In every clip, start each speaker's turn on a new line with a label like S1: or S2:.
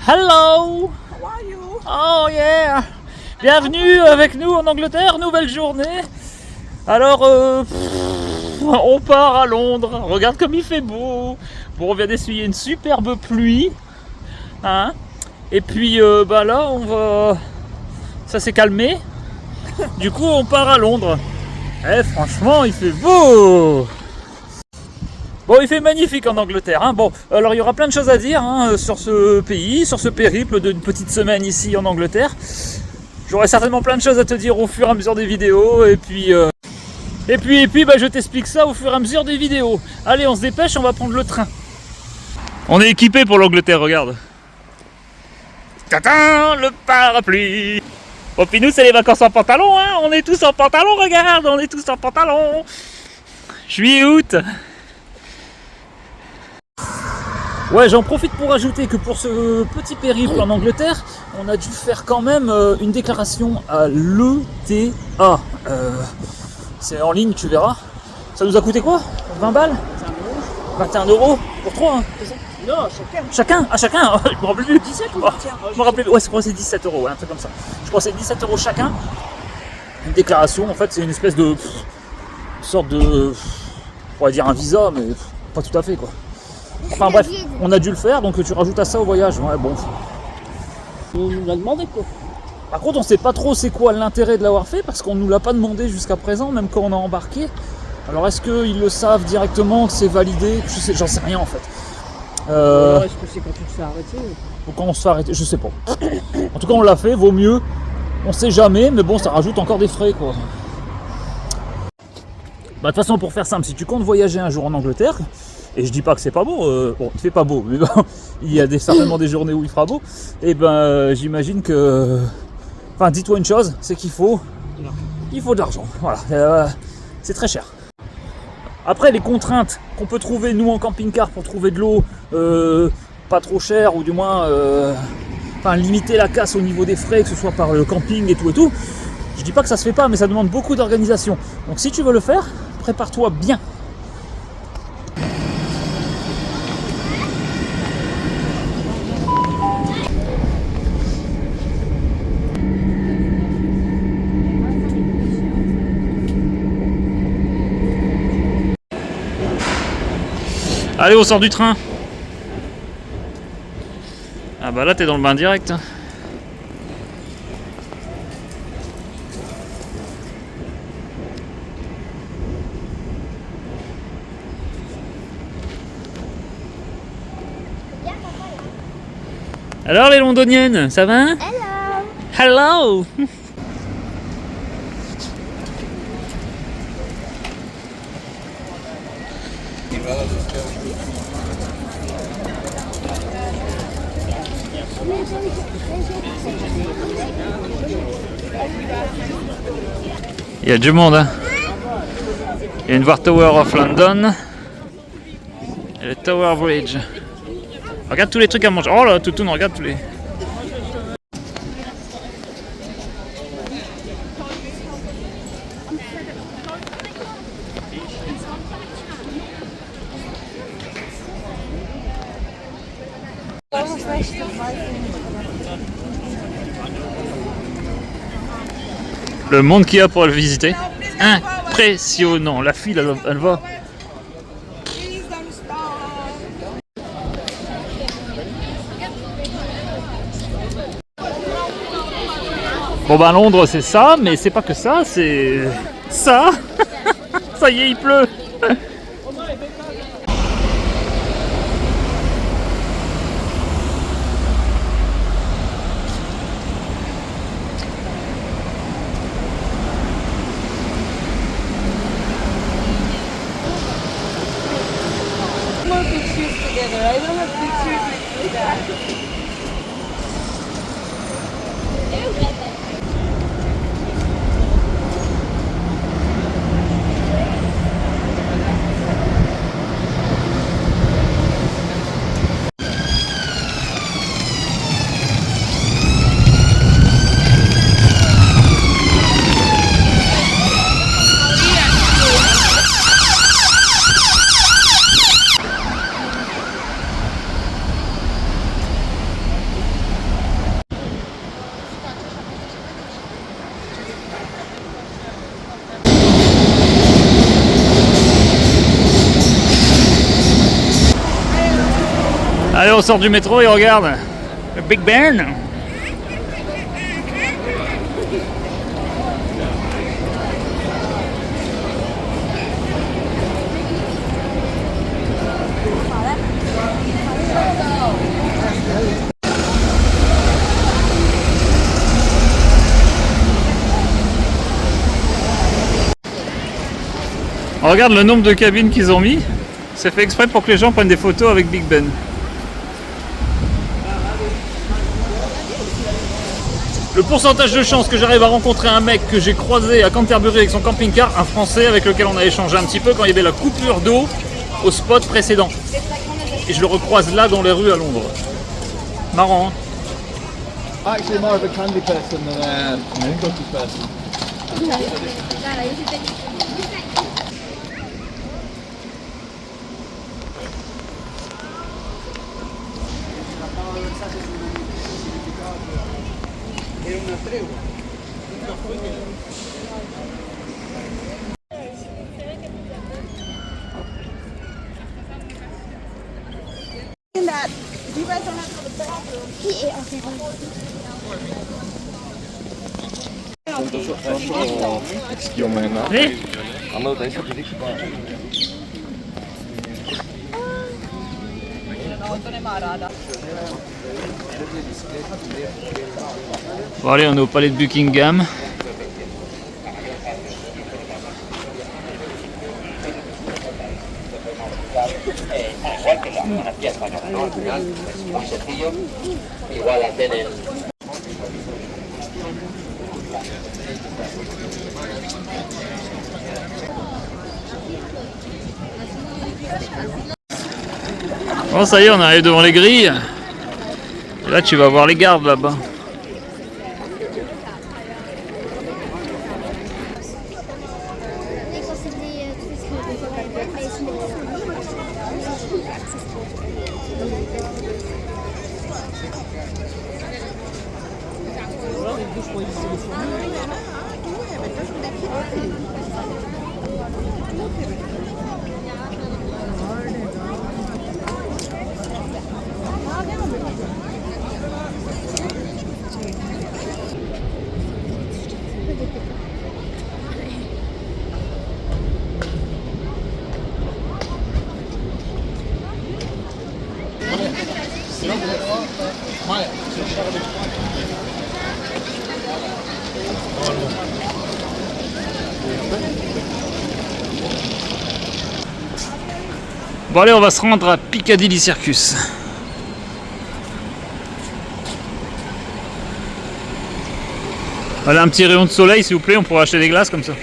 S1: Hello!
S2: How are you?
S1: Oh yeah! Bienvenue avec nous en Angleterre, nouvelle journée. Alors, on part à Londres. Regarde comme il fait beau. Bon, on vient d'essuyer une superbe pluie. Hein? Et puis, là, on va... Ça s'est calmé. Du coup, on part à Londres. Eh, franchement, il fait beau! Bon, il fait magnifique en Angleterre. Hein. Bon, alors il y aura plein de choses à dire sur ce pays, sur ce périple d'une petite semaine ici en Angleterre. J'aurai certainement plein de choses à te dire au fur et à mesure des vidéos. Et puis, je t'explique ça au fur et à mesure des vidéos. Allez, on se dépêche, on va prendre le train. On est équipé pour l'Angleterre, regarde. Tadam, le parapluie. Bon, puis nous, c'est les vacances en pantalon. Hein. On est tous en pantalon, regarde, on est tous en pantalon. Juillet, août. Ouais, j'en profite pour ajouter que pour ce petit périple en Angleterre, on a dû faire quand même une déclaration à l'ETA. C'est en ligne, tu verras. Ça nous a coûté quoi? 20 balles? 21 € pour 3, hein, c'est ça?
S2: Non, chacun.
S1: Chacun? Ah, chacun? Je me rappelle plus.
S2: 17 ou
S1: Oh,
S2: 21?
S1: je me rappelais plus. Ouais, je crois que c'est 17 €, ouais, un truc comme ça. Je crois que c'est 17 € chacun. Une déclaration, en fait, c'est une espèce de... sorte de... on pourrait dire un visa, mais pas tout à fait, quoi. Enfin bref, on a dû le faire, donc tu rajoutes à ça au voyage. Ouais, bon.
S2: On nous l'a demandé quoi.
S1: Par contre, on sait pas trop c'est quoi l'intérêt de l'avoir fait, parce qu'on nous l'a pas demandé jusqu'à présent, même quand on a embarqué. Alors est-ce qu'ils le savent directement, que c'est validé? J'en sais rien en fait.
S2: Alors est-ce que c'est quand tu te fais arrêter?
S1: Ou quand on se fait arrêter, je sais pas. En tout cas, on l'a fait, vaut mieux. On sait jamais, mais bon, ça rajoute encore des frais, quoi. Bah, de toute façon, pour faire simple, si tu comptes voyager un jour en Angleterre, et je dis pas que c'est pas beau, bon, il fait pas beau, mais bon, il y a certainement des journées où il fera beau, et ben j'imagine que... Enfin, dis-toi une chose, c'est qu'il faut de l'argent, voilà, c'est très cher. Après, les contraintes qu'on peut trouver, nous, en camping-car, pour trouver de l'eau pas trop chère, ou du moins limiter la casse au niveau des frais, que ce soit par le camping et tout, je dis pas que ça se fait pas, mais ça demande beaucoup d'organisation. Donc si tu veux le faire, prépare-toi bien. Allez, on sort du train. Ah bah là t'es dans le bain direct. Alors les londoniennes, ça va? Hello. Hello. Il y a du monde, hein. Il y a une voir Tower of London et le Tower Bridge. Regarde tous les trucs à manger. Oh là, Toutoun, regarde tous les... Le monde qu'il y a pour le visiter. Impressionnant. La file, elle va. Bon bah Londres c'est ça, mais c'est pas que ça, c'est ça. Ça y est, il pleut.
S2: More pictures together. I don't have pictures like that.
S1: Allez, on sort du métro et regarde le Big Ben. Regarde le nombre de cabines qu'ils ont mis. C'est fait exprès pour que les gens prennent des photos avec Big Ben. Le pourcentage de chance que j'arrive à rencontrer un mec que j'ai croisé à Canterbury avec son camping-car, un Français avec lequel on a échangé un petit peu quand il y avait la coupure d'eau au spot précédent. Et je le recroise là dans les rues à Londres. Marrant, hein?
S3: Actually, more of a candy person than an cookie person.
S4: That you guys don't have to go to the bathroom. Yeah, okay.
S1: Oui. Bon allez, on est au palais de Buckingham. Bon, ça y est, on arrive devant les grilles. Et là, tu vas voir les gardes là-bas. Bon allez, on va se rendre à Piccadilly Circus. Voilà un petit rayon de soleil s'il vous plaît, on pourra acheter des glaces comme ça.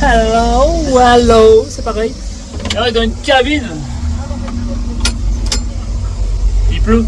S1: Hello, hello, c'est pareil. Et on est dans une cabine. Il pleut.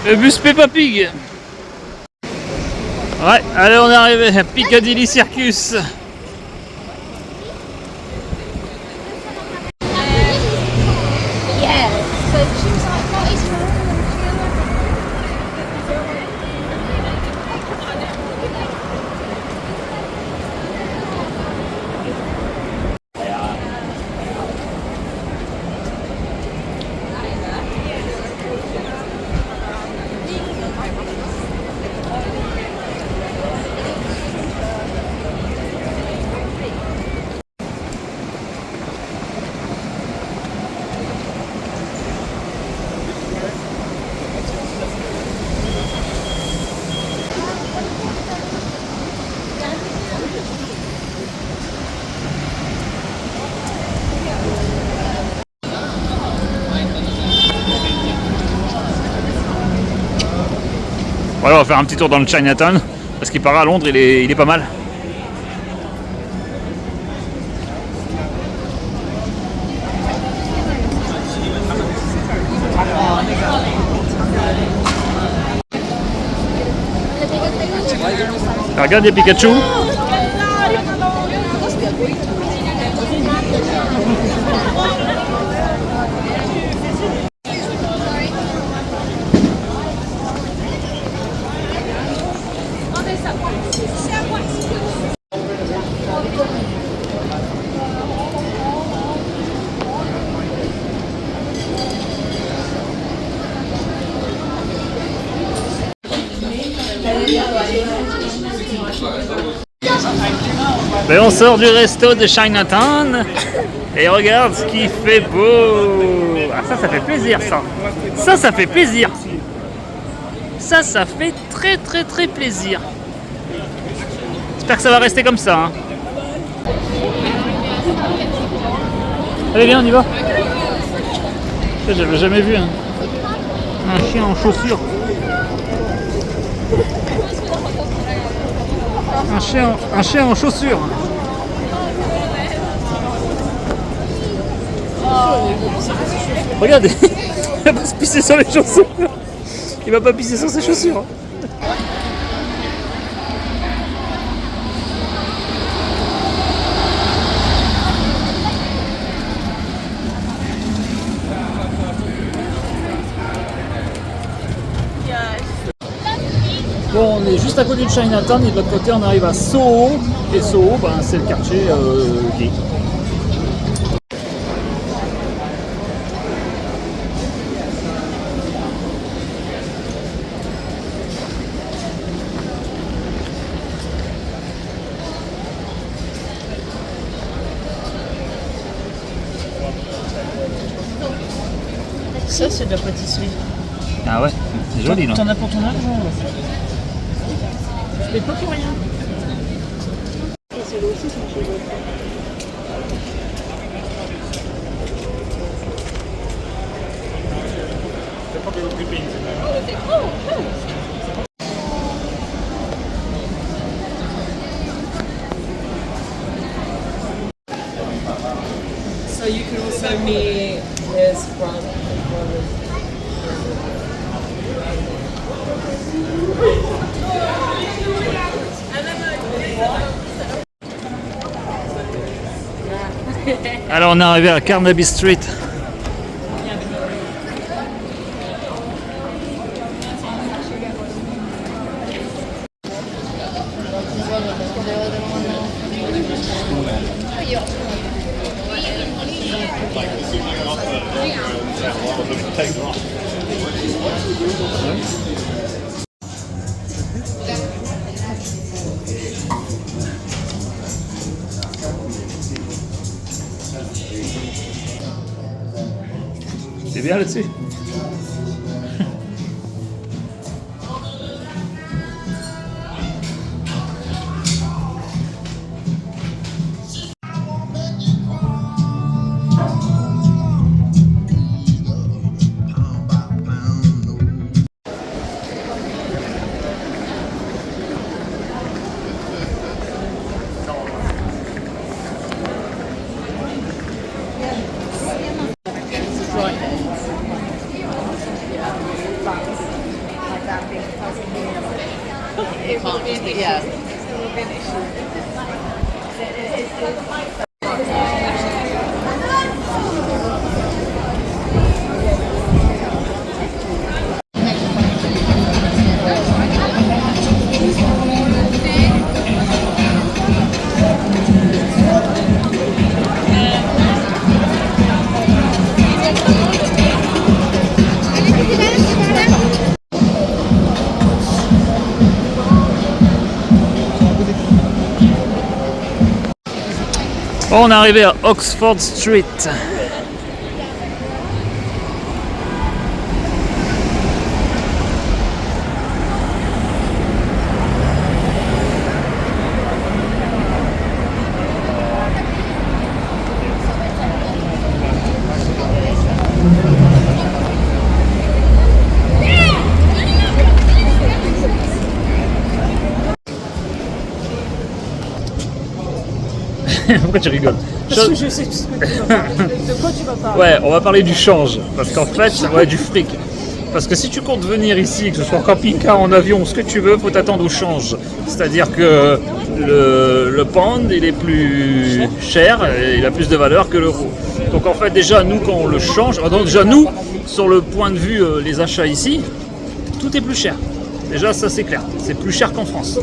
S1: Le bus Peppa Pig. Ouais, allez, on est arrivé à Piccadilly Circus. Voilà, on va faire un petit tour dans le Chinatown, parce qu'il paraît à Londres, il est pas mal. Regarde, il y a Pikachu. Mais on sort du resto de Chinatown et regarde ce qu'il fait beau. Ah ça fait plaisir ça. Ça fait plaisir. Ça fait très très très plaisir. J'espère que ça va rester comme ça. Hein. Allez viens on y va. J'avais jamais vu un chien en chaussures. Un chien en chaussures. Regardez, il va pas se pisser sur les chaussures. Il va pas pisser sur ses chaussures. Bon, on est juste à côté de Chinatown et de l'autre côté on arrive à Soho. Et Soho, ben, c'est le quartier gay.
S2: Ça, c'est de la pâtisserie.
S1: Ah ouais, c'est joli non?
S2: T'en as pour ton argent. Je paye pas pour rien.
S5: So you can also meet his brother.
S1: Alors on est arrivé à Carnaby Street. C'est bien là-dessus. On est arrivé à Oxford Street. Pourquoi tu rigoles?
S2: Parce que je sais ce que tu vas parler. De quoi tu vas parler?
S1: Ouais, on va parler du change. Parce qu'en fait, ouais, du fric. Parce que si tu comptes venir ici, que ce soit en camping-car, en avion, ce que tu veux, faut t'attendre au change. C'est-à-dire que le pound, il est plus cher, et il a plus de valeur que l'euro. Donc en fait, déjà, nous, quand on le change, donc déjà, nous, sur le point de vue les achats ici, tout est plus cher. Déjà, ça c'est clair. C'est plus cher qu'en France.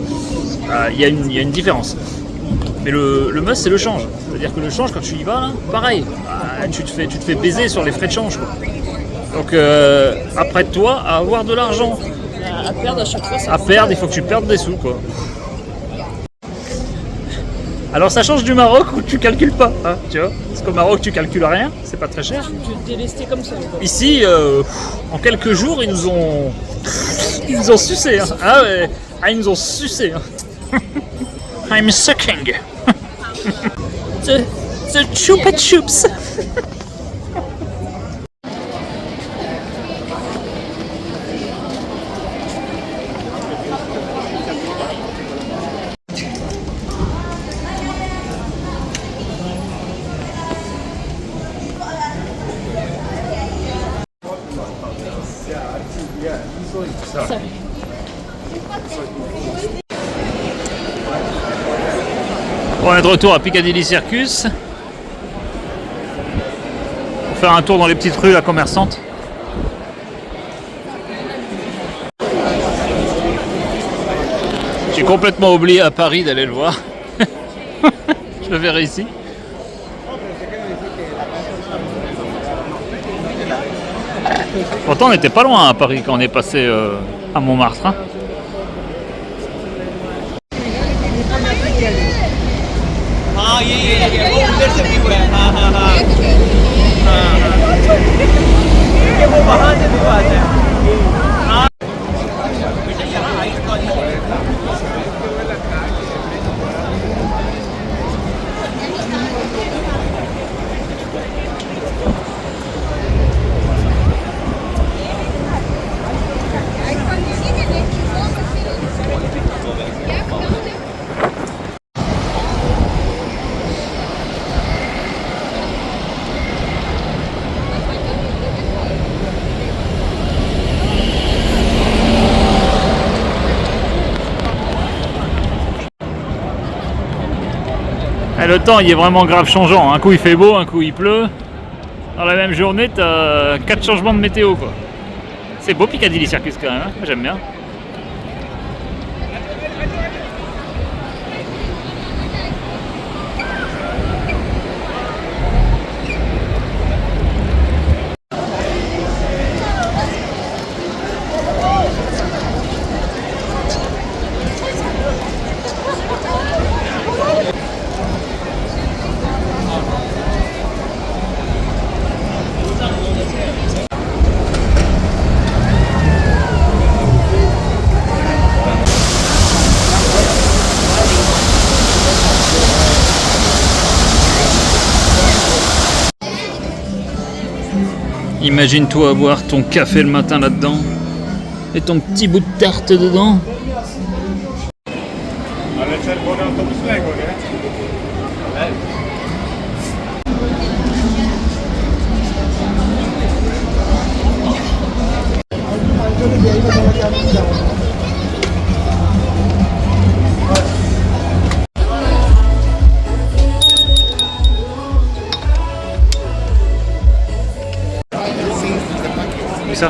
S1: Il y a une différence. Mais le must, c'est le change. C'est-à-dire que le change, quand tu y vas, là, pareil, tu te fais baiser sur les frais de change, quoi. Donc, apprête-toi à avoir de l'argent.
S2: À perdre à chaque fois.
S1: À perdre, il faut que tu perdes des sous, quoi. Alors ça change du Maroc où tu calcules pas, hein, tu vois. Parce qu'au Maroc tu calcules rien, c'est pas très cher.
S2: Je vais te délester comme ça. Quoi.
S1: Ici, en quelques jours, ils nous ont sucé. Hein. Ah ouais, ils nous ont sucé. Hein. I'm sucking. the chupa chups. On est de retour à Piccadilly Circus pour faire un tour dans les petites rues là, commerçantes. J'ai complètement oublié à Paris d'aller le voir. Je le verrai ici. Pourtant on n'était pas loin à Paris quand on est passé à Montmartre. Hein. Et le temps il est vraiment grave changeant, un coup il fait beau, un coup il pleut. Dans la même journée t'as 4 changements de météo quoi. C'est beau Piccadilly Circus quand même, hein, j'aime bien. Imagine-toi boire ton café le matin là-dedans et ton petit bout de tarte dedans. Ça.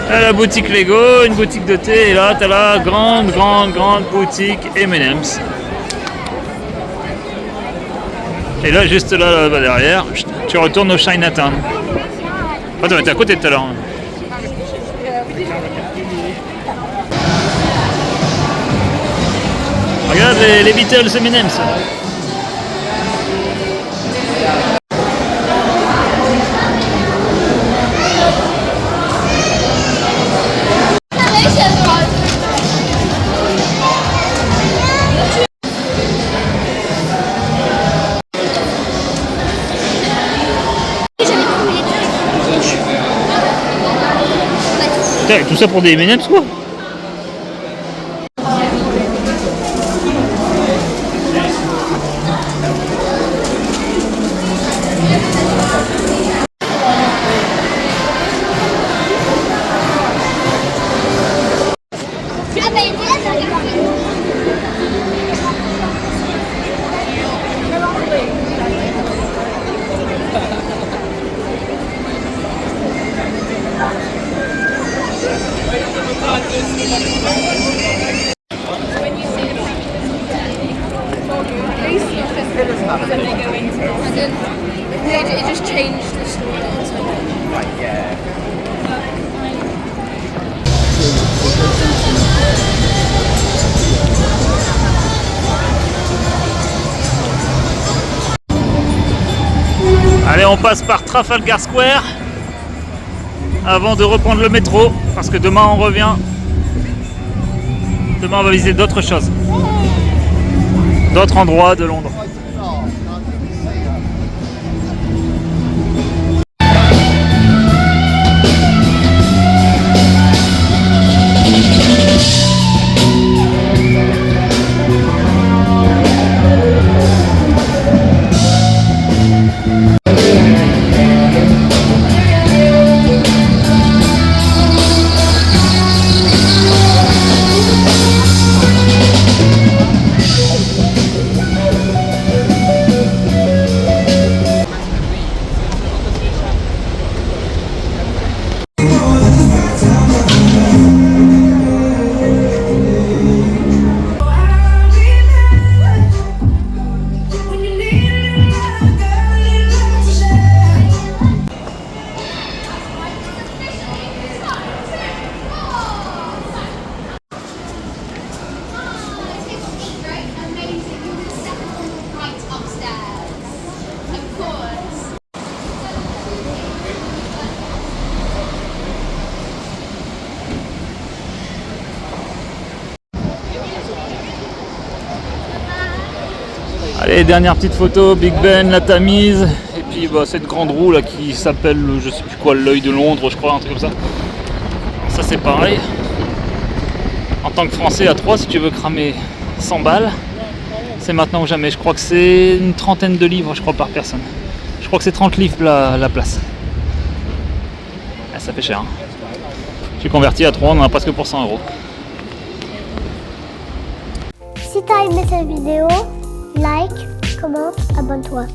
S1: La boutique Lego, une boutique de thé, et là t'as la grande boutique M&M's. Et là juste là bas derrière, tu retournes au Chinatown. Oh, t'es à côté tout à l'heure. Regarde les Beatles M&M's. Putain, tout ça pour des M&M's quoi.
S6: It just changed the story. Right, yeah.
S1: Et on passe par Trafalgar Square avant de reprendre le métro parce que demain on revient. Demain on va visiter d'autres choses, d'autres endroits de Londres. Allez, dernière petite photo, Big Ben, la Tamise, et puis bah, cette grande roue là qui s'appelle, je sais plus quoi, l'œil de Londres, je crois, un truc comme ça. Ça c'est pareil. En tant que Français à 3, si tu veux cramer 100 balles, c'est maintenant ou jamais. Je crois que c'est une trentaine de livres, je crois, par personne. Je crois que c'est 30 livres la place. Ah, ça fait cher. Hein. Je suis converti à 3, on en a presque pour 100 €.
S7: Si t'as aimé cette vidéo, like, commente, abonne-toi.